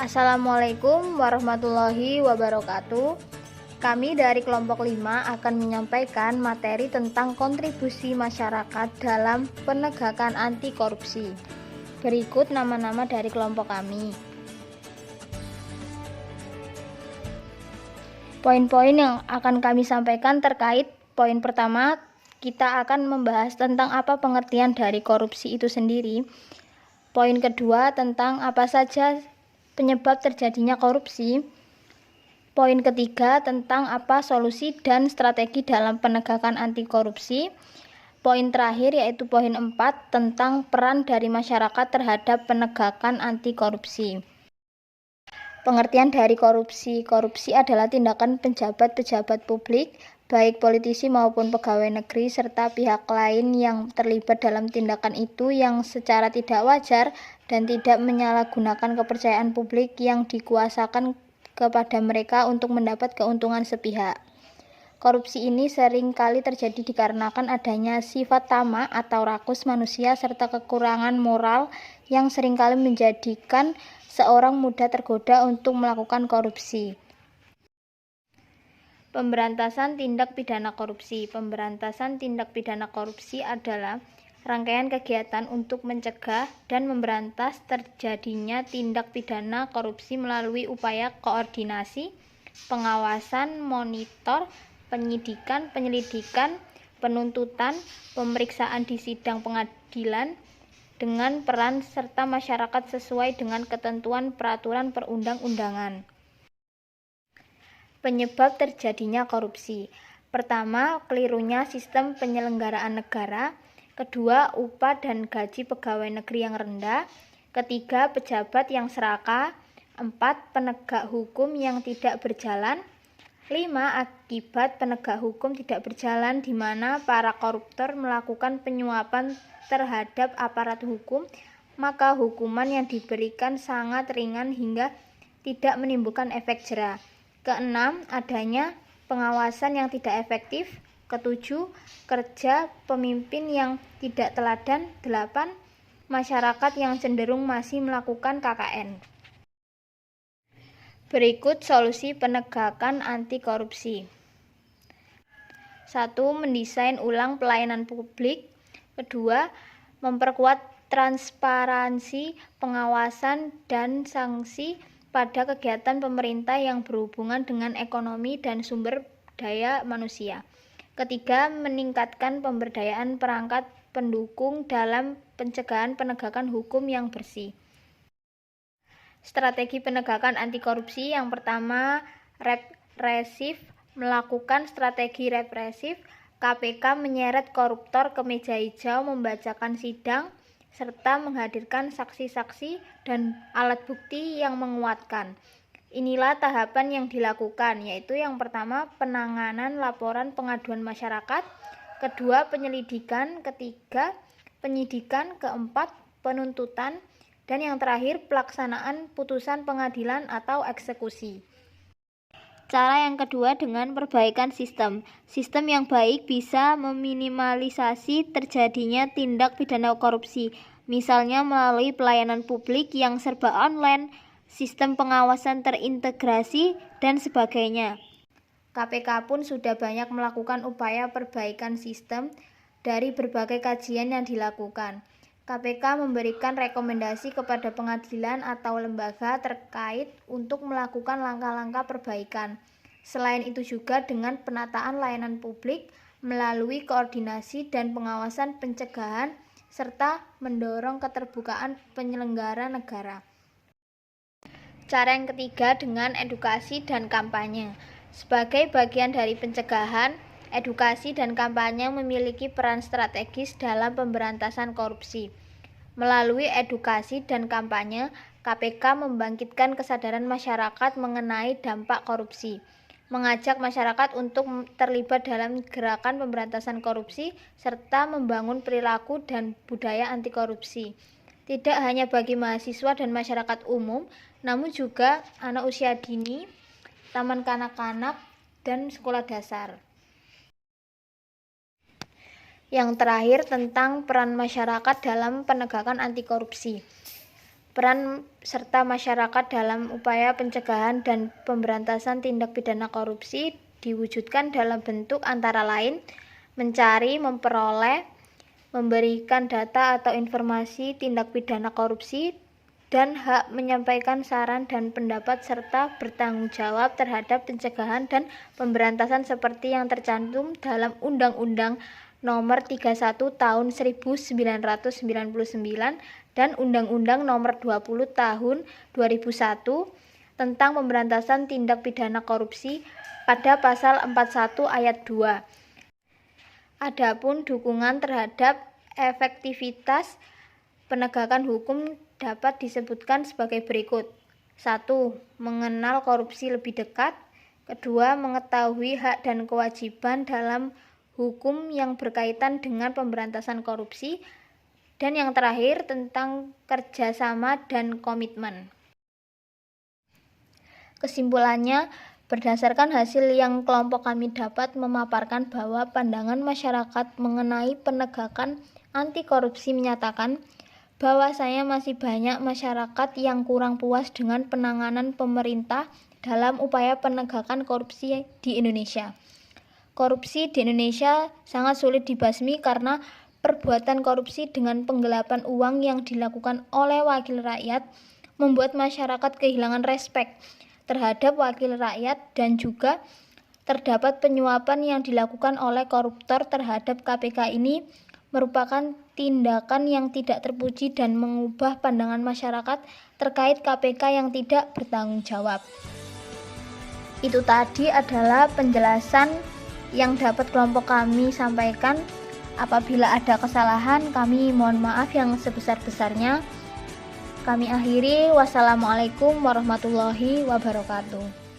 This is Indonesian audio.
Assalamualaikum warahmatullahi wabarakatuh. Kami dari kelompok 5 akan menyampaikan materi tentang kontribusi masyarakat dalam penegakan anti korupsi. Berikut nama-nama dari kelompok kami. Poin-poin yang akan kami sampaikan terkait poin pertama, kita akan membahas tentang apa pengertian dari korupsi itu sendiri. Poin kedua, tentang apa saja penyebab terjadinya korupsi. Poin ketiga, tentang apa solusi dan strategi dalam penegakan anti korupsi. Poin terakhir yaitu poin 4, tentang peran dari masyarakat terhadap penegakan anti korupsi. Pengertian dari korupsi. Korupsi adalah tindakan pejabat-pejabat publik, baik politisi maupun pegawai negeri, serta pihak lain yang terlibat dalam tindakan itu yang secara tidak wajar dan tidak menyalahgunakan kepercayaan publik yang dikuasakan kepada mereka untuk mendapat keuntungan sepihak. Korupsi ini sering kali terjadi dikarenakan adanya sifat tamak atau rakus manusia serta kekurangan moral yang seringkali menjadikan seorang mudah tergoda untuk melakukan korupsi. Pemberantasan tindak pidana korupsi. Pemberantasan tindak pidana korupsi adalah rangkaian kegiatan untuk mencegah dan memberantas terjadinya tindak pidana korupsi melalui upaya koordinasi, pengawasan, monitor, penyidikan, penyelidikan, penuntutan, pemeriksaan di sidang pengadilan, dengan peran serta masyarakat sesuai dengan ketentuan peraturan perundang-undangan. Penyebab terjadinya korupsi. Pertama, kelirunya sistem penyelenggaraan negara. Kedua, upah dan gaji pegawai negeri yang rendah. Ketiga, pejabat yang serakah. 4, penegak hukum yang tidak berjalan. 5, akibat penegak hukum tidak berjalan di mana para koruptor melakukan penyuapan terhadap aparat hukum, maka hukuman yang diberikan sangat ringan hingga tidak menimbulkan efek jera. Keenam, adanya pengawasan yang tidak efektif. Ketujuh, kerja pemimpin yang tidak teladan. 8, masyarakat yang cenderung masih melakukan KKN. Berikut solusi penegakan anti korupsi. 1. Mendesain ulang pelayanan publik. Kedua, memperkuat transparansi, pengawasan, dan sanksi pada kegiatan pemerintah yang berhubungan dengan ekonomi dan sumber daya manusia. Ketiga, meningkatkan pemberdayaan perangkat pendukung dalam pencegahan penegakan hukum yang bersih. Strategi penegakan anti korupsi. Yang pertama, represif. Melakukan strategi represif. KPK menyeret koruptor ke meja hijau, membacakan sidang, serta menghadirkan saksi-saksi dan alat bukti yang menguatkan. Inilah tahapan yang dilakukan, yaitu yang pertama, penanganan laporan pengaduan masyarakat. Kedua, penyelidikan. Ketiga, penyidikan. Keempat, penuntutan. Dan yang terakhir, pelaksanaan putusan pengadilan atau eksekusi. Cara yang kedua dengan perbaikan sistem. Sistem yang baik bisa meminimalisasi terjadinya tindak pidana korupsi, misalnya melalui pelayanan publik yang serba online, sistem pengawasan terintegrasi, dan sebagainya. KPK pun sudah banyak melakukan upaya perbaikan sistem dari berbagai kajian yang dilakukan. KPK memberikan rekomendasi kepada pengadilan atau lembaga terkait untuk melakukan langkah-langkah perbaikan. Selain itu juga dengan penataan layanan publik melalui koordinasi dan pengawasan pencegahan serta mendorong keterbukaan penyelenggara negara. Cara yang ketiga dengan edukasi dan kampanye. Sebagai bagian dari pencegahan, edukasi dan kampanye memiliki peran strategis dalam pemberantasan korupsi. Melalui edukasi dan kampanye, KPK membangkitkan kesadaran masyarakat mengenai dampak korupsi, mengajak masyarakat untuk terlibat dalam gerakan pemberantasan korupsi, serta membangun perilaku dan budaya anti korupsi. Tidak hanya bagi mahasiswa dan masyarakat umum, namun juga anak usia dini, taman kanak-kanak, dan sekolah dasar. Yang terakhir tentang peran masyarakat dalam penegakan anti korupsi. Peran serta masyarakat dalam upaya pencegahan dan pemberantasan tindak pidana korupsi diwujudkan dalam bentuk antara lain mencari, memperoleh, memberikan data atau informasi tindak pidana korupsi, dan hak menyampaikan saran dan pendapat serta bertanggung jawab terhadap pencegahan dan pemberantasan seperti yang tercantum dalam Undang-Undang Nomor 31 Tahun 1999 dan Undang-Undang Nomor 20 Tahun 2001 tentang pemberantasan tindak pidana korupsi pada pasal 41 ayat 2. Adapun dukungan terhadap efektivitas penegakan hukum dapat disebutkan sebagai berikut. 1. Mengenal korupsi lebih dekat. 2. Mengetahui hak dan kewajiban dalam hukum yang berkaitan dengan pemberantasan korupsi. Dan yang terakhir, tentang kerjasama dan komitmen. Kesimpulannya, berdasarkan hasil yang kelompok kami dapat memaparkan bahwa pandangan masyarakat mengenai penegakan anti korupsi menyatakan bahwasanya masih banyak masyarakat yang kurang puas dengan penanganan pemerintah dalam upaya penegakan korupsi di Indonesia. Korupsi di Indonesia sangat sulit dibasmi karena perbuatan korupsi dengan penggelapan uang yang dilakukan oleh wakil rakyat membuat masyarakat kehilangan respek terhadap wakil rakyat dan juga terdapat penyuapan yang dilakukan oleh koruptor terhadap KPK ini merupakan tindakan yang tidak terpuji dan mengubah pandangan masyarakat terkait KPK yang tidak bertanggung jawab. Itu tadi adalah penjelasan yang dapat kelompok kami sampaikan. Apabila ada kesalahan, kami mohon maaf yang sebesar-besarnya. Kami akhiri. Wassalamualaikum warahmatullahi wabarakatuh.